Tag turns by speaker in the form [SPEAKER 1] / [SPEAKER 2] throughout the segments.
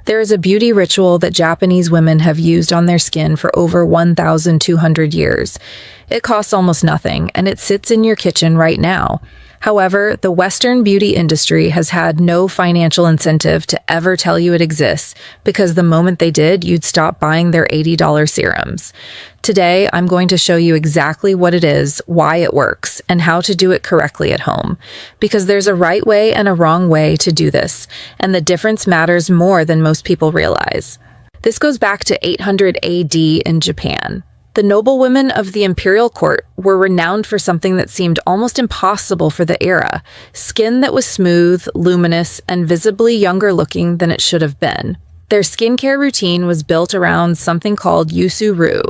[SPEAKER 1] There is a beauty ritual that Japanese women have used on their skin for over 1,200 years. It costs almost nothing, and it sits in your kitchen right now. However, the Western beauty industry has had no financial incentive to ever tell you it exists, because the moment they did, you'd stop buying their $80 serums. Today, I'm going to show you exactly what it is, why it works, and how to do it correctly at home. Because there's a right way and a wrong way to do this, and the difference matters more than most people realize. This goes back to 800 AD in Japan. The noblewomen of the imperial court were renowned for something that seemed almost impossible for the era: skin that was smooth, luminous, and visibly younger looking than it should have been. Their skincare routine was built around something called yusu-ru,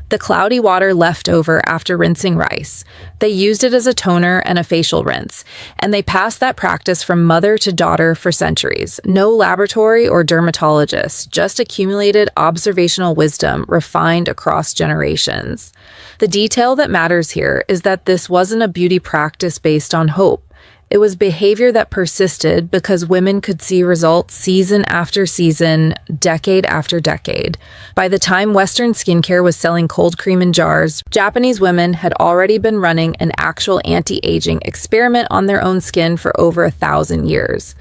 [SPEAKER 1] the cloudy water left over after rinsing rice. They used it as a toner and a facial rinse, and they passed that practice from mother to daughter for centuries. No laboratory or dermatologist, just accumulated observational wisdom refined across generations. The detail that matters here is that this wasn't a beauty practice based on hope. It was behavior that persisted because women could see results season after season, decade after decade. By the time Western skincare was selling cold cream in jars, Japanese women had already been running an actual anti-aging experiment on their own skin for over 1,000 years.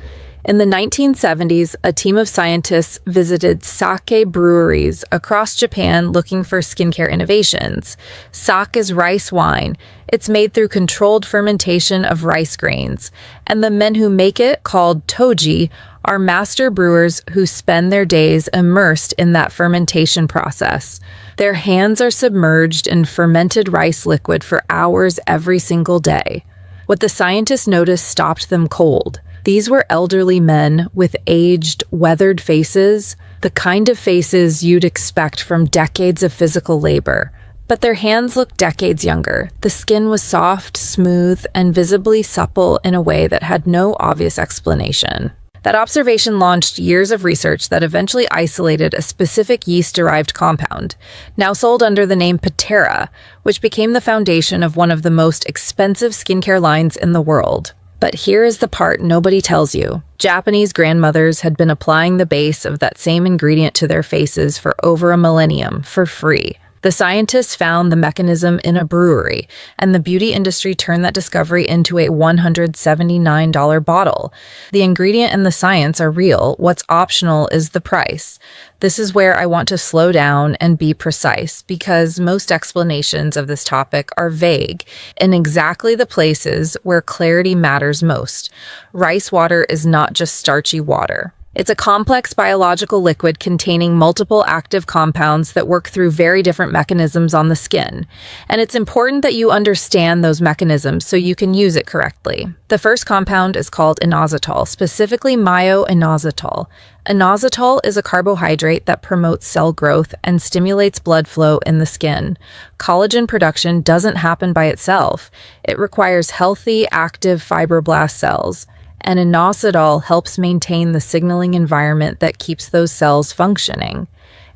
[SPEAKER 1] In the 1970s, a team of scientists visited sake breweries across Japan looking for skincare innovations. Sake is rice wine. It's made through controlled fermentation of rice grains, and the men who make it, called toji, are master brewers who spend their days immersed in that fermentation process. Their hands are submerged in fermented rice liquid for hours every single day. What the scientists noticed stopped them cold. These were elderly men with aged, weathered faces, the kind of faces you'd expect from decades of physical labor. But their hands looked decades younger. The skin was soft, smooth, and visibly supple in a way that had no obvious explanation. That observation launched years of research that eventually isolated a specific yeast-derived compound, now sold under the name Patera, which became the foundation of one of the most expensive skincare lines in the world. But here is the part nobody tells you. Japanese grandmothers had been applying the base of that same ingredient to their faces for over a millennium for free. The scientists found the mechanism in a brewery, and the beauty industry turned that discovery into a $179 bottle. The ingredient and the science are real. What's optional is the price. This is where I want to slow down and be precise, because most explanations of this topic are vague in exactly the places where clarity matters most. Rice water is not just starchy water. It's a complex biological liquid containing multiple active compounds that work through very different mechanisms on the skin. And it's important that you understand those mechanisms so you can use it correctly. The first compound is called inositol, specifically myo-inositol. Inositol is a carbohydrate that promotes cell growth and stimulates blood flow in the skin. Collagen production doesn't happen by itself. It requires healthy, active fibroblast cells. And inositol helps maintain the signaling environment that keeps those cells functioning.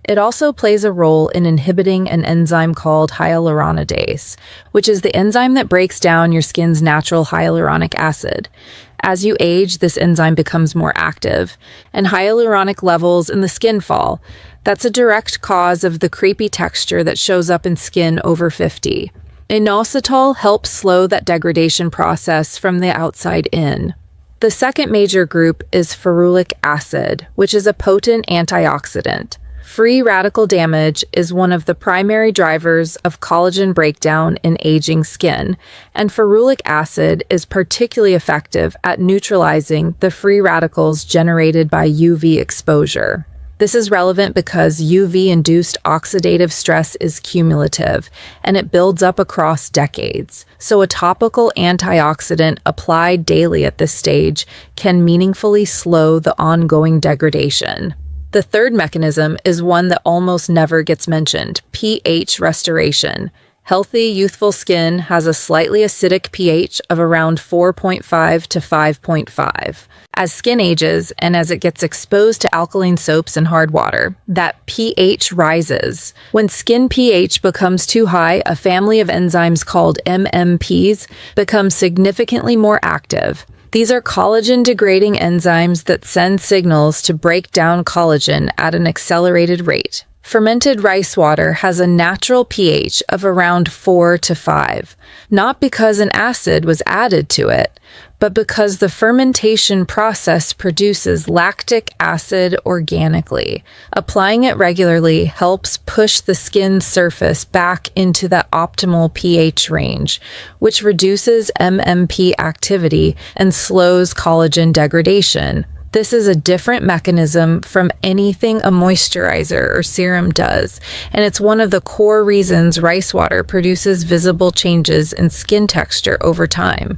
[SPEAKER 1] It also plays a role in inhibiting an enzyme called hyaluronidase, which is the enzyme that breaks down your skin's natural hyaluronic acid. As you age, this enzyme becomes more active, and hyaluronic levels in the skin fall. That's a direct cause of the crepey texture that shows up in skin over 50. Inositol helps slow that degradation process from the outside in. The second major group is ferulic acid, which is a potent antioxidant. Free radical damage is one of the primary drivers of collagen breakdown in aging skin, and ferulic acid is particularly effective at neutralizing the free radicals generated by UV exposure. This is relevant because UV-induced oxidative stress is cumulative, and it builds up across decades. So a topical antioxidant applied daily at this stage can meaningfully slow the ongoing degradation. The third mechanism is one that almost never gets mentioned: pH restoration. Healthy, youthful skin has a slightly acidic pH of around 4.5 to 5.5. As skin ages and as it gets exposed to alkaline soaps and hard water, that pH rises. When skin pH becomes too high, a family of enzymes called MMPs become significantly more active. These are collagen-degrading enzymes that send signals to break down collagen at an accelerated rate. Fermented rice water has a natural pH of around 4 to 5, not because an acid was added to it, but because the fermentation process produces lactic acid organically. Applying it regularly helps push the skin's surface back into the optimal pH range, which reduces MMP activity and slows collagen degradation. This is a different mechanism from anything a moisturizer or serum does, and it's one of the core reasons rice water produces visible changes in skin texture over time.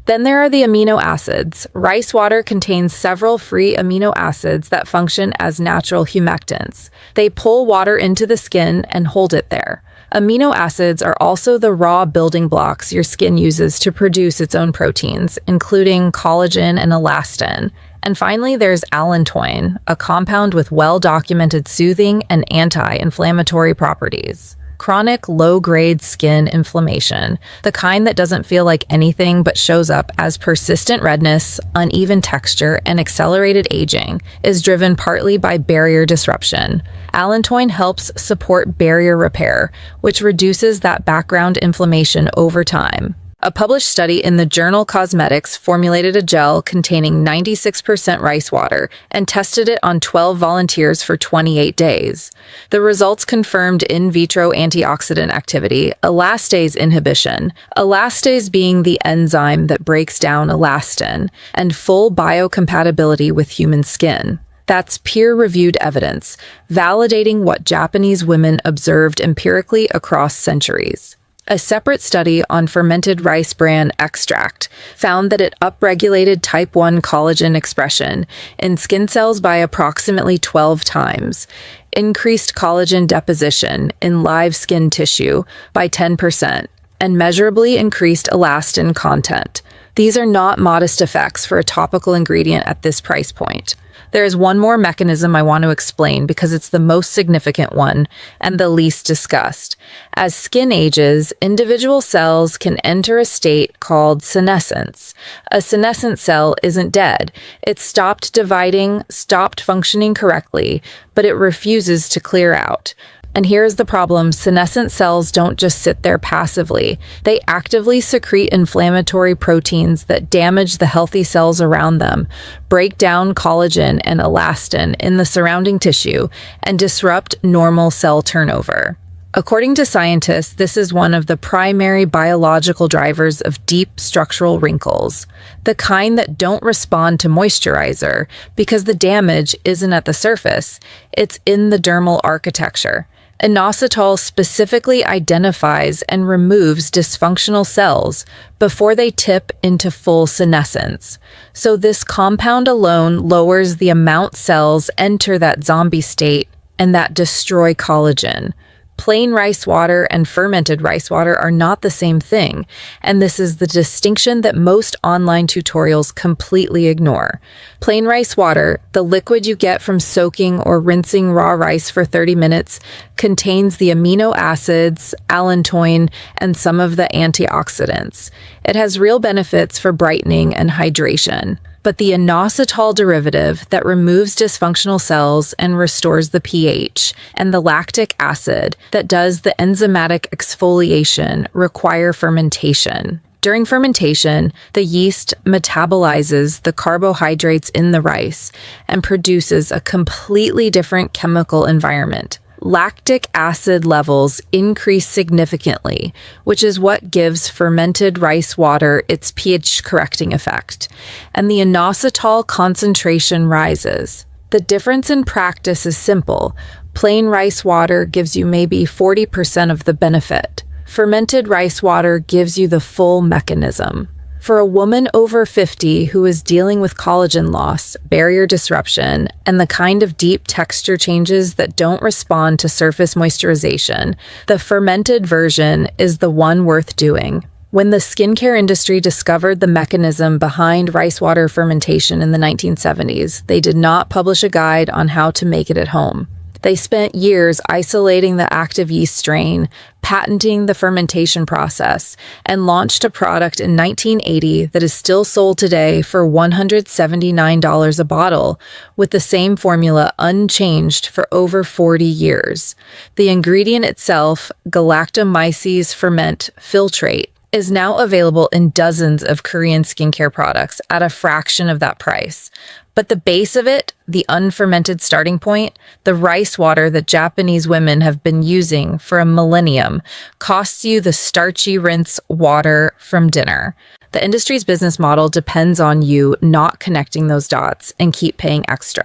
[SPEAKER 1] Then there are the amino acids. Rice water contains several free amino acids that function as natural humectants. They pull water into the skin and hold it there. Amino acids are also the raw building blocks your skin uses to produce its own proteins, including collagen and elastin. And finally, there's allantoin, a compound with well-documented soothing and anti-inflammatory properties. Chronic low-grade skin inflammation, the kind that doesn't feel like anything but shows up as persistent redness, uneven texture, and accelerated aging, is driven partly by barrier disruption. Allantoin helps support barrier repair, which reduces that background inflammation over time. A published study in the journal Cosmetics formulated a gel containing 96% rice water and tested it on 12 volunteers for 28 days. The results confirmed in vitro antioxidant activity, elastase inhibition, elastase being the enzyme that breaks down elastin, and full biocompatibility with human skin. That's peer-reviewed evidence, validating what Japanese women observed empirically across centuries. A separate study on fermented rice bran extract found that it upregulated type 1 collagen expression in skin cells by approximately 12 times, increased collagen deposition in live skin tissue by 10%, and measurably increased elastin content. These are not modest effects for a topical ingredient at this price point. There is one more mechanism I want to explain because it's the most significant one and the least discussed. As skin ages, individual cells can enter a state called senescence. A senescent cell isn't dead. It's stopped dividing, stopped functioning correctly, but it refuses to clear out. And here's the problem: senescent cells don't just sit there passively. They actively secrete inflammatory proteins that damage the healthy cells around them, break down collagen and elastin in the surrounding tissue, and disrupt normal cell turnover. According to scientists, this is one of the primary biological drivers of deep structural wrinkles, the kind that don't respond to moisturizer because the damage isn't at the surface, it's in the dermal architecture. Inositol specifically identifies and removes dysfunctional cells before they tip into full senescence. So this compound alone lowers the amount cells enter that zombie state and that destroy collagen. Plain rice water and fermented rice water are not the same thing, and this is the distinction that most online tutorials completely ignore. Plain rice water, the liquid you get from soaking or rinsing raw rice for 30 minutes, contains the amino acids, allantoin, and some of the antioxidants. It has real benefits for brightening and hydration. But the inositol derivative that removes dysfunctional cells and restores the pH, and the lactic acid that does the enzymatic exfoliation require fermentation. During fermentation, the yeast metabolizes the carbohydrates in the rice and produces a completely different chemical environment. Lactic acid levels increase significantly, which is what gives fermented rice water its pH-correcting effect, and the inositol concentration rises. The difference in practice is simple. Plain rice water gives you maybe 40% of the benefit. Fermented rice water gives you the full mechanism. For a woman over 50 who is dealing with collagen loss, barrier disruption, and the kind of deep texture changes that don't respond to surface moisturization, the fermented version is the one worth doing. When the skincare industry discovered the mechanism behind rice water fermentation in the 1970s, they did not publish a guide on how to make it at home. They spent years isolating the active yeast strain, patenting the fermentation process, and launched a product in 1980 that is still sold today for $179 a bottle, with the same formula unchanged for over 40 years. The ingredient itself, Galactomyces ferment filtrate, is now available in dozens of Korean skincare products at a fraction of that price. But the base of it, the unfermented starting point, the rice water that Japanese women have been using for a millennium, costs you the starchy rinse water from dinner. The industry's business model depends on you not connecting those dots and keep paying extra.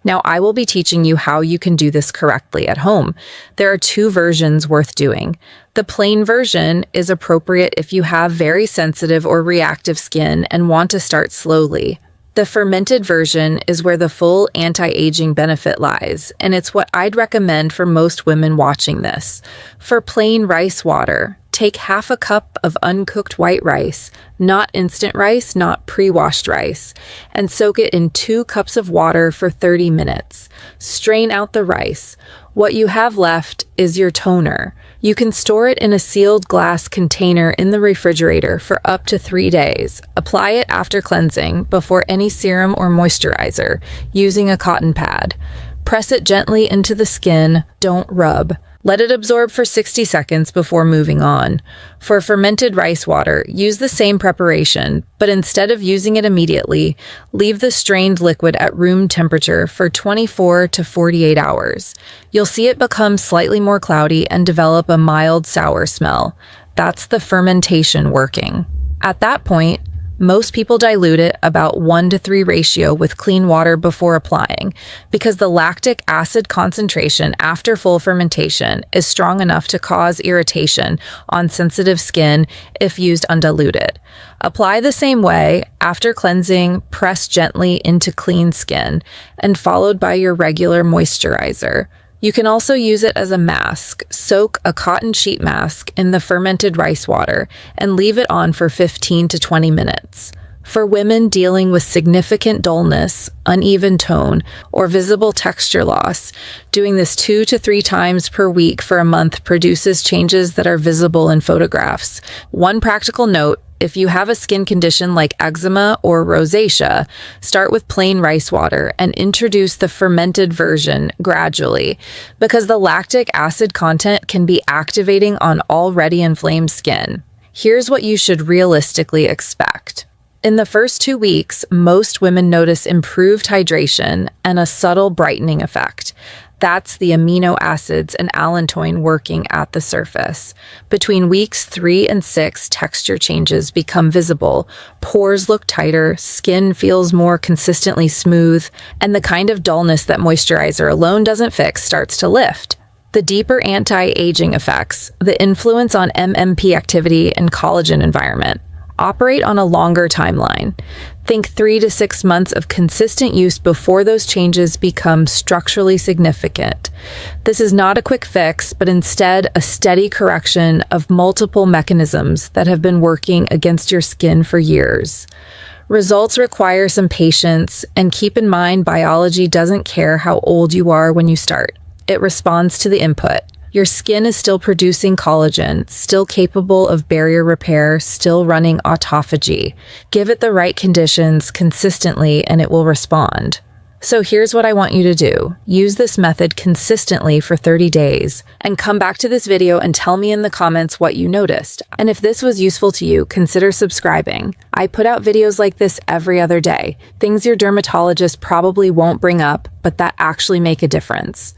[SPEAKER 1] Now, I will be teaching you how you can do this correctly at home. There are two versions worth doing. The plain version is appropriate if you have very sensitive or reactive skin and want to start slowly. The fermented version is where the full anti-aging benefit lies, and it's what I'd recommend for most women watching this. For plain rice water, take half a cup of uncooked white rice, not instant rice, not pre-washed rice, and soak it in 2 cups of water for 30 minutes. Strain out the rice. What you have left is your toner. You can store it in a sealed glass container in the refrigerator for up to 3 days. Apply it after cleansing, before any serum or moisturizer, using a cotton pad. Press it gently into the skin, don't rub. Let it absorb for 60 seconds before moving on. For fermented rice water, use the same preparation, but instead of using it immediately, leave the strained liquid at room temperature for 24 to 48 hours. You'll see it become slightly more cloudy and develop a mild sour smell. That's the fermentation working. At that point, most people dilute it about 1:3 ratio with clean water before applying, because the lactic acid concentration after full fermentation is strong enough to cause irritation on sensitive skin if used undiluted. Apply the same way after cleansing, press gently into clean skin, and followed by your regular moisturizer. You can also use it as a mask. Soak a cotton sheet mask in the fermented rice water and leave it on for 15 to 20 minutes. For women dealing with significant dullness, uneven tone, or visible texture loss, doing this 2 to 3 times per week for a month produces changes that are visible in photographs. One practical note: if you have a skin condition like eczema or rosacea, start with plain rice water and introduce the fermented version gradually, because the lactic acid content can be activating on already inflamed skin. Here's what you should realistically expect. In the first 2 weeks, most women notice improved hydration and a subtle brightening effect. That's the amino acids and allantoin working at the surface. Between weeks 3 and 6, texture changes become visible. Pores look tighter, skin feels more consistently smooth, and the kind of dullness that moisturizer alone doesn't fix starts to lift. The deeper anti-aging effects, the influence on MMP activity and collagen environment, operate on a longer timeline. Think 3 to 6 months of consistent use before those changes become structurally significant. This is not a quick fix, but instead a steady correction of multiple mechanisms that have been working against your skin for years. Results require some patience, and keep in mind biology doesn't care how old you are when you start. It responds to the input. Your skin is still producing collagen, still capable of barrier repair, still running autophagy. Give it the right conditions consistently and it will respond. So here's what I want you to do. Use this method consistently for 30 days and come back to this video and tell me in the comments what you noticed. And if this was useful to you, consider subscribing. I put out videos like this every other day. Things your dermatologist probably won't bring up, but that actually make a difference.